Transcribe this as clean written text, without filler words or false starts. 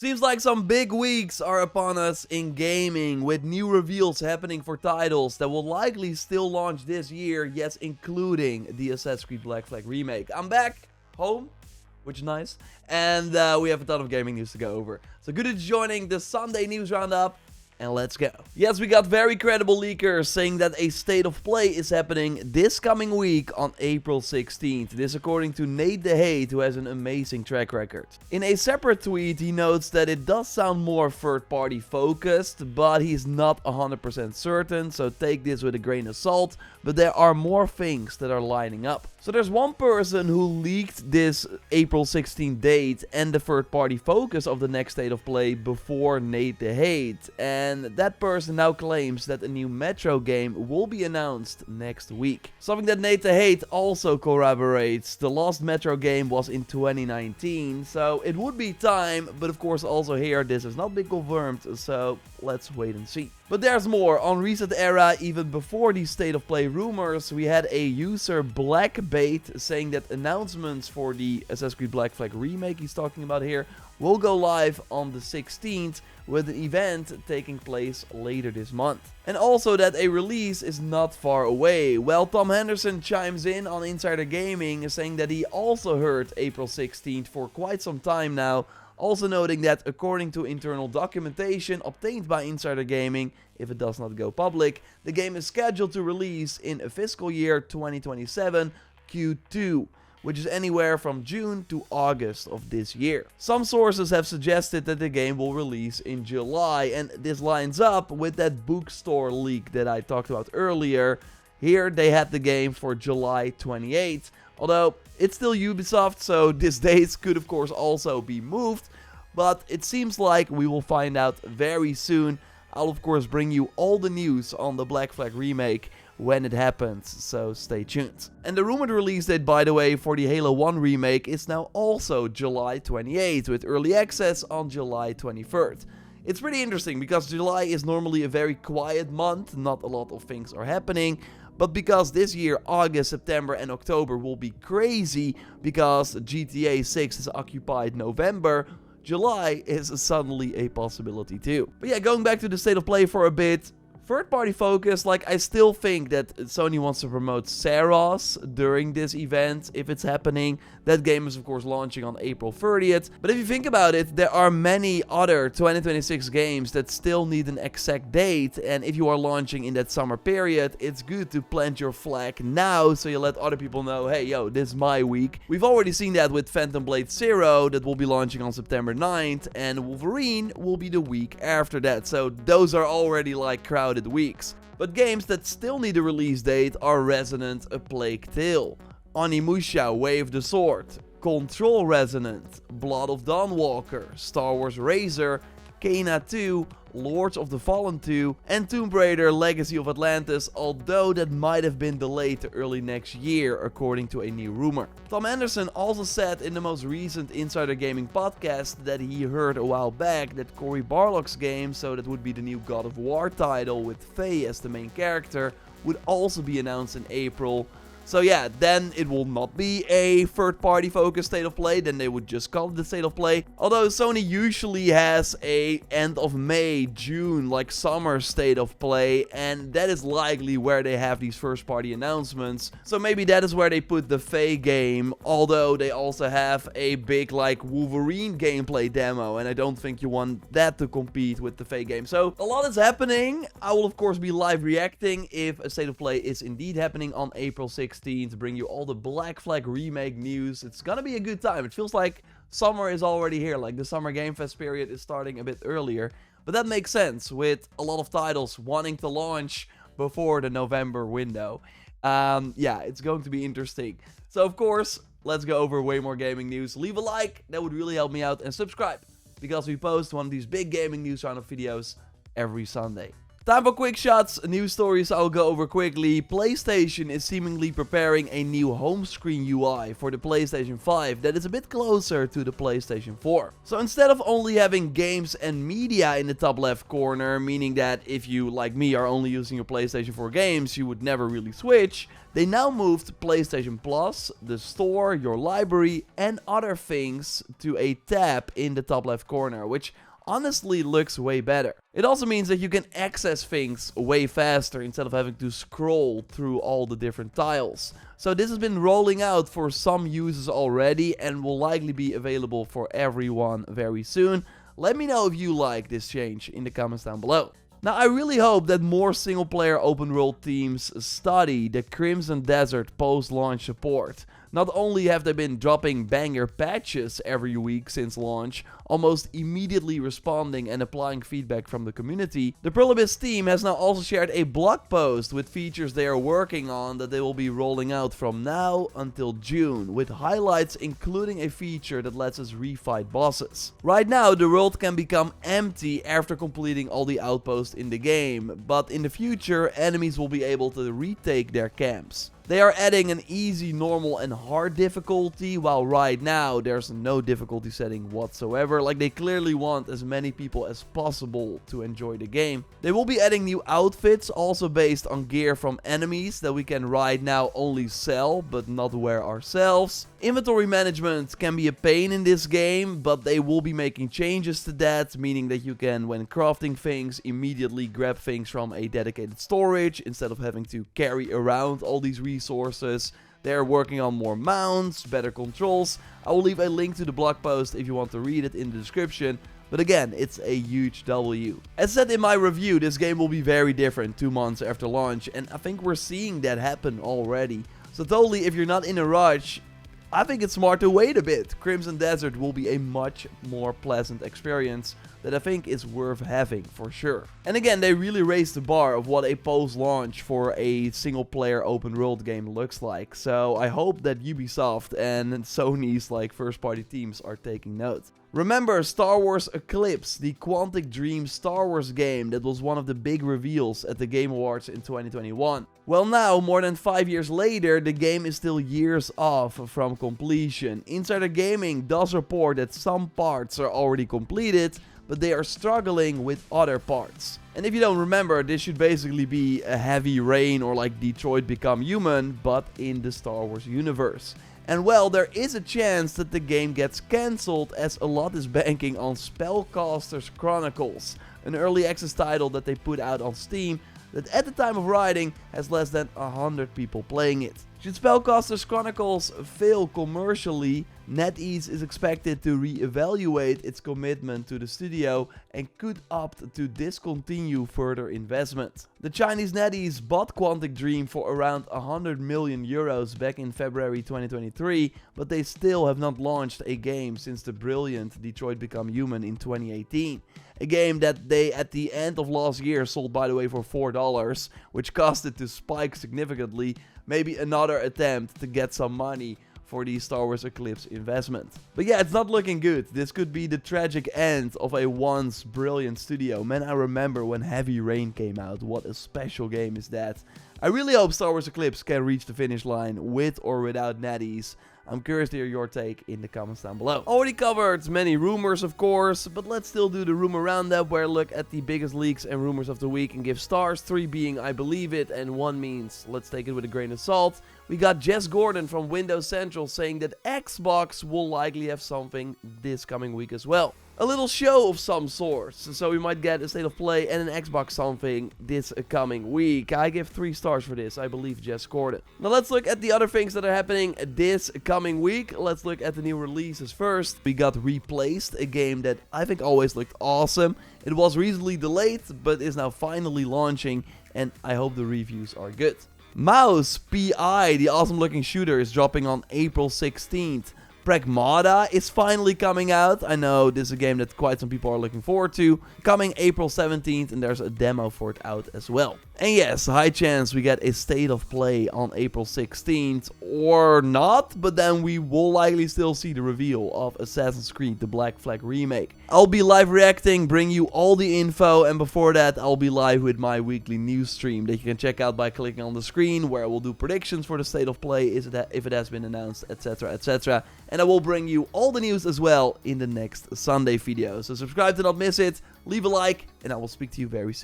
Seems like some big weeks are upon us in gaming, with new reveals happening for titles that will likely still launch this year, yes, including the Assassin's Creed Black Flag remake. I'm back, home, which is nice, and we have a ton of gaming news to go over. So good at joining the Sunday News Roundup, and let's go. Yes, we got very credible leakers saying that a state of play is happening this coming week on April 16th. This according to Nate the Hate, who has an amazing track record. In a separate tweet, he notes that it does sound more third-party focused, but he's not 100% certain, so take this with a grain of salt. But there are more things that are lining up. So there's one person who leaked this April 16th date and the third-party focus of the next state of play before Nate the Hate, and that person now claims that a new Metro game will be announced next week. Something that Nate the Hate also corroborates. The last Metro game was in 2019, so it would be time, but of course also here this has not been confirmed, so let's wait and see. But there's more. On Reset Era, even before these state of play rumors, we had a user Blackbait saying that announcements for the Assassin's Creed Black Flag remake he's talking about here will go live on the 16th, with an event taking place later this month. And also that a release is not far away. Well, Tom Henderson chimes in on Insider Gaming saying that he also heard April 16th for quite some time now. Also noting that according to internal documentation obtained by Insider Gaming, if it does not go public, the game is scheduled to release in a fiscal year 2027 Q2, which is anywhere from June to August of this year. Some sources have suggested that the game will release in July, and this lines up with that bookstore leak that I talked about earlier. Here they had the game for July 28th. Although, it's still Ubisoft, so this date could of course also be moved. But it seems like we will find out very soon. I'll of course bring you all the news on the Black Flag remake when it happens, so stay tuned. And the rumored release date, by the way, for the Halo 1 remake is now also July 28th, with early access on July 23rd. It's pretty interesting, because July is normally a very quiet month, not a lot of things are happening. But because this year, August, September and October will be crazy because GTA 6 has occupied November, July is suddenly a possibility too. But yeah, going back to the state of play for a bit, third-party focus, like I still think that Sony wants to promote Saros during this event, if it's happening. That game is of course launching on April 30th. But if you think about it, there are many other 2026 games that still need an exact date. And if you are launching in that summer period, it's good to plant your flag now, so you let other people know, hey yo, this is my week. We've already seen that with Phantom Blade Zero, that will be launching on September 9th. And Wolverine will be the week after that. So those are already like crowded weeks. But games that still need a release date are Resonant: A Plague Tale, Onimusha: Wave the Sword, Control Resonant, Blood of Dawnwalker, Star Wars Razor, Kena 2, Lords of the Fallen 2, and Tomb Raider: Legacy of Atlantis, although that might have been delayed to early next year, according to a new rumor. Tom Anderson also said in the most recent Insider Gaming podcast that he heard a while back that Cory Barlog's game, so that would be the new God of War title with Faye as the main character, would also be announced in April. So yeah, then it will not be a third-party focused state of play, then they would just call it the state of play. Although Sony usually has a end of May, June, like summer state of play, and that is likely where they have these first-party announcements. So maybe that is where they put the Faye game, although they also have a big like Wolverine gameplay demo, and I don't think you want that to compete with the Faye game. So a lot is happening. I will of course be live reacting if a state of play is indeed happening on April 6th. To bring you all the Black Flag remake news. It's gonna be a good time. It feels like summer is already here, like the Summer Game Fest period is starting a bit earlier. But that makes sense with a lot of titles wanting to launch before the November window. Yeah, it's going to be interesting. So of course, let's go over way more gaming news. Leave a like, that would really help me out, and subscribe, because we post one of these big gaming news roundup videos every Sunday. Time for quick shots, news stories I'll go over quickly. PlayStation is seemingly preparing a new home screen UI for the PlayStation 5 that is a bit closer to the PlayStation 4. So instead of only having games and media in the top left corner, meaning that if you, like me, are only using your PlayStation 4 games, you would never really switch, they now moved PlayStation Plus, the store, your library, and other things to a tab in the top left corner, which honestly looks way better. It also means that you can access things way faster instead of having to scroll through all the different tiles. So this has been rolling out for some users already and will likely be available for everyone very soon. Let me know if you like this change in the comments down below. Now, I really hope that more single-player open-world teams study the Crimson Desert post-launch support. Not only have they been dropping banger patches every week since launch, almost immediately responding and applying feedback from the community, the Pearl Abyss team has now also shared a blog post with features they are working on that they will be rolling out from now until June, with highlights including a feature that lets us refight bosses. Right now, the world can become empty after completing all the outposts in the game, but in the future, enemies will be able to retake their camps. They are adding an easy, normal, and hard difficulty, while right now there's no difficulty setting whatsoever. Like, they clearly want as many people as possible to enjoy the game. They will be adding new outfits, also based on gear from enemies that we can right now only sell, but not wear ourselves. Inventory management can be a pain in this game, but they will be making changes to that, meaning that you can, when crafting things, immediately grab things from a dedicated storage instead of having to carry around all these resources. They're working on more mounts, better controls. I will leave a link to the blog post if you want to read it in the description. But again, it's a huge W. As said in my review, this game will be very different 2 months after launch, and I think we're seeing that happen already. So totally, if you're not in a rush, I think it's smart to wait a bit. Crimson Desert will be a much more pleasant experience that I think is worth having for sure. And again, they really raised the bar of what a post-launch for a single-player open-world game looks like. So I hope that Ubisoft and Sony's first-party teams are taking note. Remember Star Wars Eclipse, the Quantic Dream Star Wars game that was one of the big reveals at the Game Awards in 2021. Well, now, more than 5 years later, the game is still years off from completion. Insider Gaming does report that some parts are already completed, but they are struggling with other parts. And if you don't remember, this should basically be a Heavy Rain or like Detroit Become Human, but in the Star Wars universe. And well, there is a chance that the game gets cancelled, as a lot is banking on Spellcaster's Chronicles, an early access title that they put out on Steam that at the time of writing has less than 100 people playing it. Should Spellcaster's Chronicles fail commercially, NetEase is expected to re-evaluate its commitment to the studio and could opt to discontinue further investment. The Chinese NetEase bought Quantic Dream for around 100 million euros back in February 2023, but they still have not launched a game since the brilliant Detroit Become Human in 2018. A game that they at the end of last year sold, by the way, for $4, which caused it to spike significantly. Maybe another attempt to get some money for the Star Wars Eclipse investment. But yeah, it's not looking good. This could be the tragic end of a once brilliant studio. Man, I remember when Heavy Rain came out. What a special game is that. I really hope Star Wars Eclipse can reach the finish line with or without NetEase. I'm curious to hear your take in the comments down below. Already covered many rumors, of course, but let's still do the rumor roundup, where I look at the biggest leaks and rumors of the week and give stars, 3 being I believe it, and 1 means let's take it with a grain of salt. We got Jess Gordon from Windows Central saying that Xbox will likely have something this coming week as well. A little show of some sort, so we might get a state of play and an Xbox something this coming week. I give 3 stars for this, I believe Jess Gordon. Now let's look at the other things that are happening this coming week. Let's look at the new releases first. We got Replaced, a game that I think always looked awesome. It was recently delayed, but is now finally launching, and I hope the reviews are good. Mouse P.I., the awesome looking shooter, is dropping on April 16th. Pragmata is finally coming out. I know this is a game that quite some people are looking forward to. Coming April 17th, and there's a demo for it out as well. And yes, high chance we get a state of play on April 16th, or not, but then we will likely still see the reveal of Assassin's Creed The Black Flag Remake. I'll be live reacting, bring you all the info, and before that I'll be live with my weekly news stream that you can check out by clicking on the screen, where I will do predictions for the state of play, if it has been announced, etc, etc. And I will bring you all the news as well in the next Sunday video. So subscribe to not miss it, leave a like, and I will speak to you very soon.